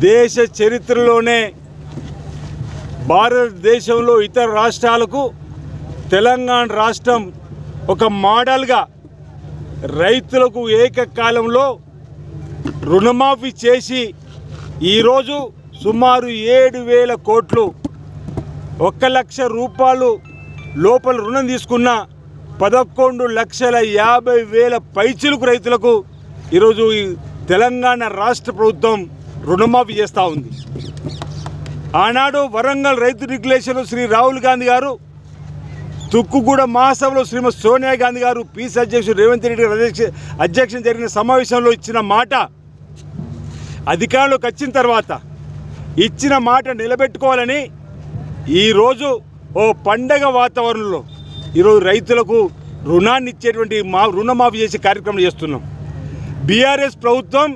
దేశ చరిత్రలోనే భారతదేశంలో ఇతర రాష్ట్రాలకు తెలంగాణ రాష్ట్రం ఒక మోడల్గా రైతులకు ఏకకాలంలో రుణమాఫీ చేసి ఈరోజు సుమారు 7,000 కోట్లు 1 లక్ష రూపాయలు లోపల రుణం తీసుకున్న 11,50,000 పైచిలకు రైతులకు ఈరోజు తెలంగాణ రాష్ట్ర ప్రభుత్వం రుణమాఫీ చేస్తూ ఉంది. ఆనాడు వరంగల్ రైతు రెగ్యులేషన్ శ్రీ రాహుల్ గాంధీ గారు, తుక్కుగూడ మహాసభలో శ్రీమతి సోనియా గాంధీ గారు, పీసీ అధ్యక్షుడు రేవంత్ రెడ్డి గారు అధ్యక్షత జరిగిన సమావేశంలో ఇచ్చిన మాట, అధికారంలోకి వచ్చిన తర్వాత ఇచ్చిన మాట నిలబెట్టుకోవాలని ఈరోజు ఓ పండగ వాతావరణంలో ఈరోజు రైతులకు రుణాన్ని ఇచ్చేటువంటి రుణమాఫీ చేసే కార్యక్రమం చేస్తున్నాం. బీఆర్ఎస్ ప్రభుత్వం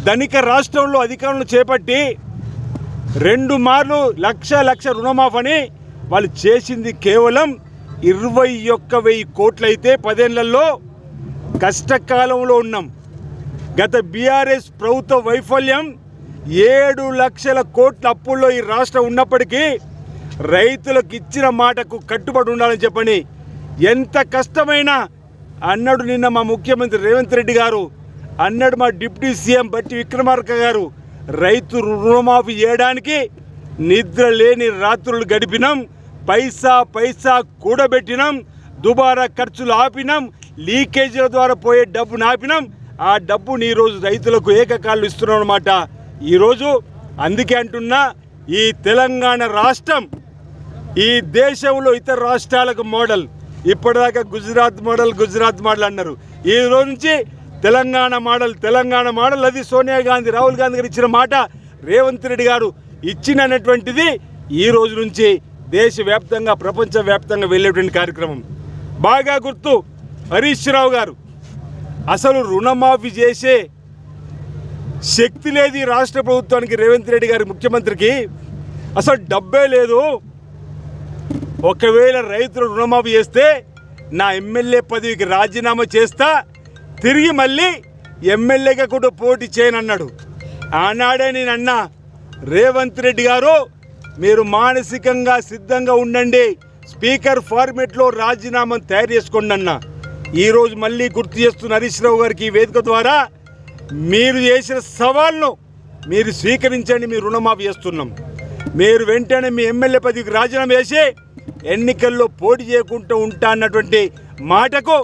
ధనిక రాష్ట్రంలో అధికారంలో చేపట్టి 2 మార్లు లక్ష రుణమాఫీ అని వాళ్ళు చేసింది కేవలం 21,000 కోట్లు అయితే 10 ఏళ్లలో కష్టకాలంలో ఉన్నాం. గత బీఆర్ఎస్ ప్రభుత్వ వైఫల్యం 7 లక్షల కోట్ల అప్పుల్లో ఈ రాష్ట్రం ఉన్నప్పటికీ రైతులకు ఇచ్చిన మాటకు కట్టుబడి ఉండాలని చెప్పని ఎంత కష్టమైనా అన్నాడు. నిన్న మా ముఖ్యమంత్రి రేవంత్ రెడ్డి గారు అన్నాడు, మా డిప్యూటీ సీఎం బట్టి విక్రమార్క గారు రైతు రుణమాఫీ చేయడానికి నిద్ర లేని రాత్రులు గడిపినాం, పైసా కూడబెట్టినాం, దుబారా ఖర్చులు ఆపినాం, లీకేజీల ద్వారా పోయే డబ్బును ఆపినాం. ఆ డబ్బుని ఈరోజు రైతులకు ఏకకాలు ఇస్తున్నాం అన్నమాట. ఈరోజు అందుకే అంటున్నా, ఈ తెలంగాణ రాష్ట్రం ఈ దేశంలో ఇతర రాష్ట్రాలకు మోడల్. ఇప్పటిదాకా గుజరాత్ మోడల్ అన్నారు. ఈ రోజు నుంచి తెలంగాణ మోడల్ అది సోనియా గాంధీ, రాహుల్ గాంధీ గారు ఇచ్చిన మాట, రేవంత్ రెడ్డి గారు ఇచ్చినటువంటిది ఈ రోజు నుంచి దేశవ్యాప్తంగా ప్రపంచవ్యాప్తంగా వెళ్ళేటువంటి కార్యక్రమం. బాగా గుర్తు, హరీష్ రావు గారు అసలు రుణమాఫీ చేసే శక్తి లేదు ఈ రాష్ట్ర ప్రభుత్వానికి, రేవంత్ రెడ్డి గారి ముఖ్యమంత్రికి అసలు డబ్బే లేదు. ఒకవేళ రైతులు రుణమాఫీ చేస్తే నా ఎమ్మెల్యే పదవికి రాజీనామా చేస్తా, తిరిగి మళ్ళీ ఎమ్మెల్యేగా కూడా పోటీ చేయనన్నాడు. ఆనాడే నేను అన్నా, రేవంత్ రెడ్డి గారు మీరు మానసికంగా సిద్ధంగా ఉండండి, స్పీకర్ ఫార్మేట్లో రాజీనామా తయారు చేసుకోండి అన్నా. ఈరోజు మళ్ళీ గుర్తు చేస్తున్న హరీష్ రావు గారికి ఈ వేదిక ద్వారా మీరు చేసిన సవాల్ను మీరు స్వీకరించండి. మీరు రుణమాఫీ చేస్తున్నాం, మీరు వెంటనే మీ ఎమ్మెల్యే పదవికి రాజీనామా చేసి ఎన్నికల్లో పోటీ చేయకుండా ఉంటా అన్నటువంటి మాటకు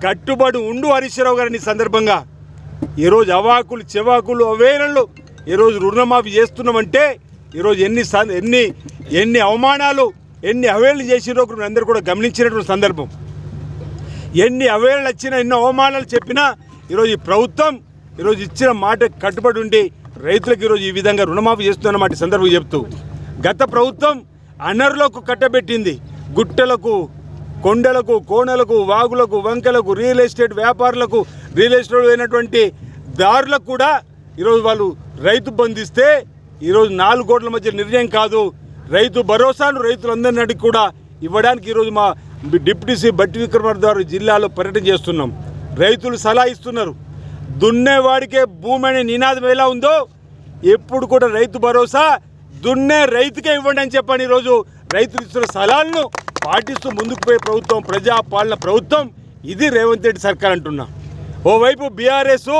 కట్టుబడి ఉండు హరీష్ రావు గారిని సందర్భంగా ఈరోజు అవాకులు చెవాకులు అవేరణలు ఈరోజు రుణమాఫీ చేస్తున్నామంటే ఈరోజు ఎన్ని అవమానాలు ఎన్ని అవేళలు చేసిరో అందరూ కూడా గమనించినటువంటి సందర్భం. ఎన్ని అవేళలు వచ్చినా ఎన్నో అవమానాలు చెప్పినా ఈరోజు ఈ ప్రభుత్వం ఈరోజు ఇచ్చిన మాట కట్టుబడి ఉండి రైతులకు ఈరోజు ఈ విధంగా రుణమాఫీ చేస్తున్నమాట సందర్భం చెప్తూ, గత ప్రభుత్వం అనర్లకు కట్టబెట్టింది, గుట్టలకు, కొండలకు, కోనలకు, వాగులకు, వంకలకు, రియల్ ఎస్టేట్ వ్యాపారులకు, రియల్ ఎస్టేట్ అయినటువంటి దారులకు కూడా ఈరోజు వాళ్ళు రైతు బంధిస్తే ఈరోజు 4 కోట్ల మధ్య నిర్ణయం కాదు, రైతు భరోసాను రైతులందరినీ కూడా ఇవ్వడానికి ఈరోజు మా డిప్యూటీ సీ బట్టి విక్రమార్క గారు జిల్లాలో పర్యటన చేస్తున్నాం. రైతులు సలహా ఇస్తున్నారు, దున్నేవాడికే భూమి అనే నినాదం ఎలా ఉందో ఎప్పుడు కూడా రైతు భరోసా దున్నే రైతుకే ఇవ్వండి అని చెప్పని ఈరోజు రైతులు ఇస్తున్న సలహాలను పాటిస్తూ ముందుకు పోయే ప్రభుత్వం, ప్రజాపాలన ప్రభుత్వం ఇది రేవంత్ రెడ్డి సర్కార్ అంటున్నా. ఓవైపు బీఆర్ఎస్,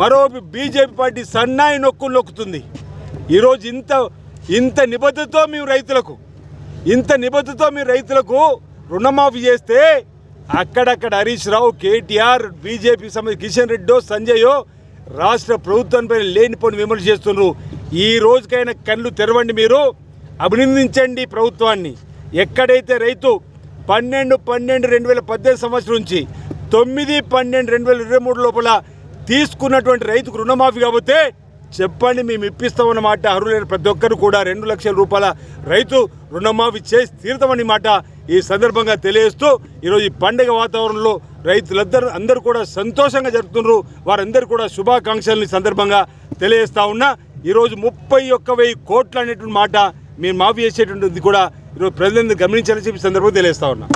మరోవైపు బీజేపీ పార్టీ సన్నాయి నొక్కులు నొక్కుతుంది. ఈరోజు ఇంత నిబద్ధతతో మేము రైతులకు రుణమాఫీ చేస్తే అక్కడక్కడ హరీష్ రావు, కేటీఆర్, బీజేపీ కిషన్ రెడ్డో, సంజయో రాష్ట్ర ప్రభుత్వంపై లేనిపోని విమర్శ చేస్తున్నారు. ఈ రోజుకైనా కళ్ళు తెరవండి, మీరు అభినందించండి ప్రభుత్వాన్ని. ఎక్కడైతే రైతు 12/12/2018 సంవత్సరం నుంచి 9/12/2023 లోపల తీసుకున్నటువంటి రైతుకు రుణమాఫీ కాకపోతే చెప్పండి, మేము ఇప్పిస్తామన్న మాట. అర్హులైన ప్రతి ఒక్కరు కూడా 2 లక్షల రూపాయల రైతు రుణమాఫీ చేసి తీరుతామని మాట ఈ సందర్భంగా తెలియజేస్తూ ఈరోజు ఈ పండుగ వాతావరణంలో రైతులందరూ కూడా సంతోషంగా జరుపుతున్నారు. వారందరూ కూడా శుభాకాంక్షల్ని సందర్భంగా తెలియజేస్తా ఉన్నా. ఈరోజు 31,000 కోట్లు అనేటువంటి మాట మీరు మాఫీ చేసేటువంటిది కూడా ఈరోజు ప్రజలందరూ గమనించాలని చెప్పి సందర్భంగా తెలియజేస్తా ఉన్నా.